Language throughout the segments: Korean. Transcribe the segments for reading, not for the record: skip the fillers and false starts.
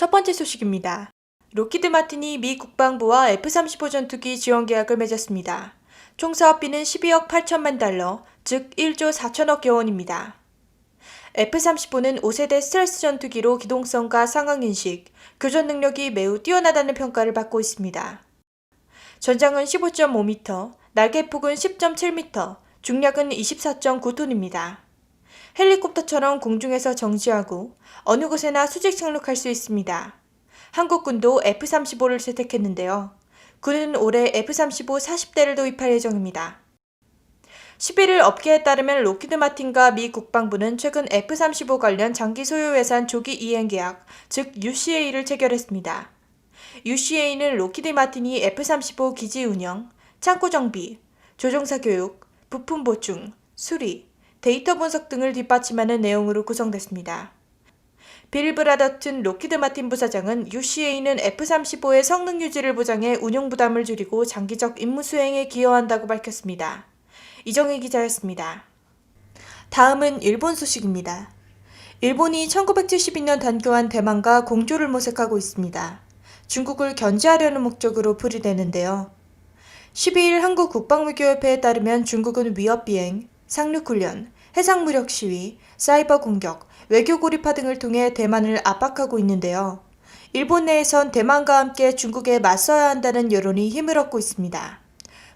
첫 번째 소식입니다. 록히드 마틴이 미 국방부와 F-35 전투기 지원 계약을 맺었습니다. 총 사업비는 12억 8천만 달러, 즉 1조 4천억 여원입니다. F-35는 5세대 스텔스 전투기로 기동성과 상황인식, 교전 능력이 매우 뛰어나다는 평가를 받고 있습니다. 전장은 15.5m, 날개폭은 10.7m, 중량은 24.9톤입니다. 헬리콥터처럼 공중에서 정지하고 어느 곳에나 수직 착륙할 수 있습니다. 한국군도 F-35를 채택했는데요. 군은 올해 F-35 40대를 도입할 예정입니다. 11일 업계에 따르면 록히드 마틴과 미 국방부는 최근 F-35 관련 장기 소요 예산 조기 이행 계약, 즉 UCA를 체결했습니다. UCA는 록히드 마틴이 F-35 기지 운영, 창고 정비, 조종사 교육, 부품 보충, 수리, 데이터 분석 등을 뒷받침하는 내용으로 구성됐습니다. 빌 브라더튼 록히드 마틴 부사장은 UCA는 F-35의 성능 유지를 보장해 운용 부담을 줄이고 장기적 임무 수행에 기여한다고 밝혔습니다. 이정희 기자였습니다. 다음은 일본 소식입니다. 일본이 1972년 단교한 대만과 공조를 모색하고 있습니다. 중국을 견제하려는 목적으로 풀이되는데요. 12일 한국 국방외교협회에 따르면 중국은 위협비행, 상륙훈련, 해상무력 시위, 사이버 공격, 외교 고립화 등을 통해 대만을 압박하고 있는데요. 일본 내에선 대만과 함께 중국에 맞서야 한다는 여론이 힘을 얻고 있습니다.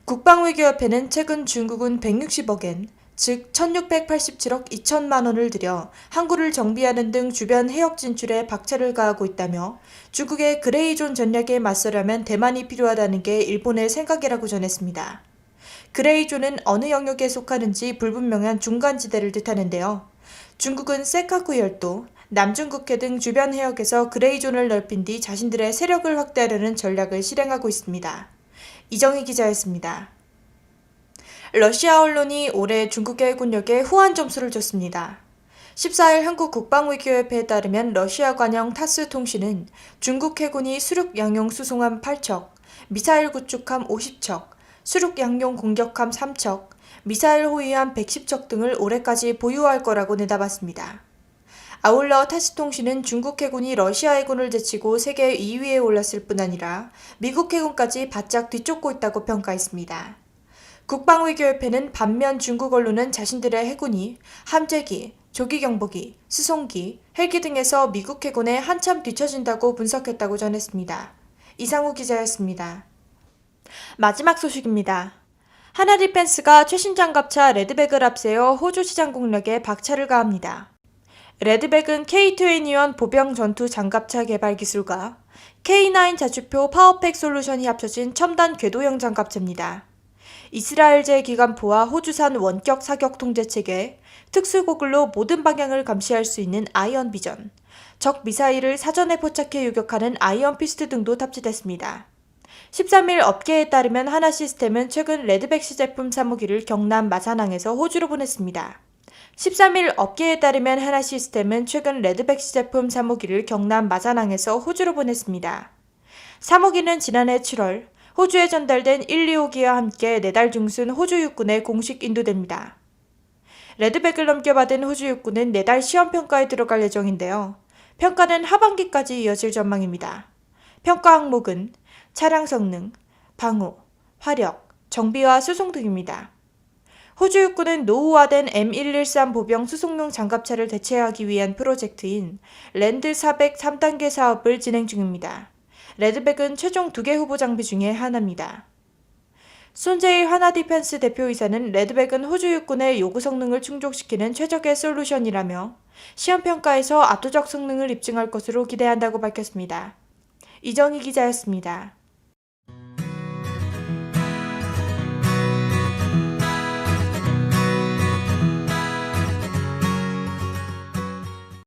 국방외교협회는 최근 중국은 160억엔, 즉 1687억 2천만 원을 들여 항구를 정비하는 등 주변 해역 진출에 박차를 가하고 있다며 중국의 그레이존 전략에 맞서려면 대만이 필요하다는 게 일본의 생각이라고 전했습니다. 그레이존은 어느 영역에 속하는지 불분명한 중간지대를 뜻하는데요. 중국은 세카쿠 열도, 남중국해 등 주변 해역에서 그레이존을 넓힌 뒤 자신들의 세력을 확대하려는 전략을 실행하고 있습니다. 이정희 기자였습니다. 러시아 언론이 올해 중국의 해군력에 후한 점수를 줬습니다. 14일 한국 국방외교협회에 따르면 러시아 관영 타스 통신은 중국 해군이 수륙 양용 수송함 8척, 미사일 구축함 50척, 수륙 양용 공격함 3척, 미사일 호위함 110척 등을 올해까지 보유할 거라고 내다봤습니다. 아울러 타스 통신은 중국 해군이 러시아 해군을 제치고 세계 2위에 올랐을 뿐 아니라 미국 해군까지 바짝 뒤쫓고 있다고 평가했습니다. 국방외교협회는 반면 중국 언론은 자신들의 해군이 함재기, 조기경보기, 수송기, 헬기 등에서 미국 해군에 한참 뒤처진다고 분석했다고 전했습니다. 이상우 기자였습니다. 마지막 소식입니다. 하나디펜스가 최신 장갑차 레드백을 앞세워 호주 시장 공략에 박차를 가합니다. 레드백은 K21 보병 전투 장갑차 개발 기술과 K9 자주포 파워팩 솔루션이 합쳐진 첨단 궤도형 장갑차입니다. 이스라엘제 기관포와 호주산 원격 사격 통제체계, 특수고글로 모든 방향을 감시할 수 있는 아이언 비전, 적 미사일을 사전에 포착해 요격하는 아이언 피스트 등도 탑재됐습니다. 13일 업계에 따르면 하나시스템은 최근 레드백 시제품 3호기를 경남 마산항에서 호주로 보냈습니다. 13일 업계에 따르면 하나시스템은 최근 레드백 시제품 3호기를 경남 마산항에서 호주로 보냈습니다. 3호기는 지난해 7월 호주에 전달된 1, 2호기와 함께 내달 중순 호주 육군에 공식 인도됩니다. 레드백을 넘겨받은 호주 육군은 내달 시험평가에 들어갈 예정인데요. 평가는 하반기까지 이어질 전망입니다. 평가 항목은 차량 성능, 방호, 화력, 정비와 수송 등입니다. 호주 육군은 노후화된 M113 보병 수송용 장갑차를 대체하기 위한 프로젝트인 랜드 400 3단계 사업을 진행 중입니다. 레드백은 최종 2개 후보 장비 중에 하나입니다. 손재일 하나디펜스 대표이사는 레드백은 호주 육군의 요구 성능을 충족시키는 최적의 솔루션이라며 시험평가에서 압도적 성능을 입증할 것으로 기대한다고 밝혔습니다. 이정희 기자였습니다.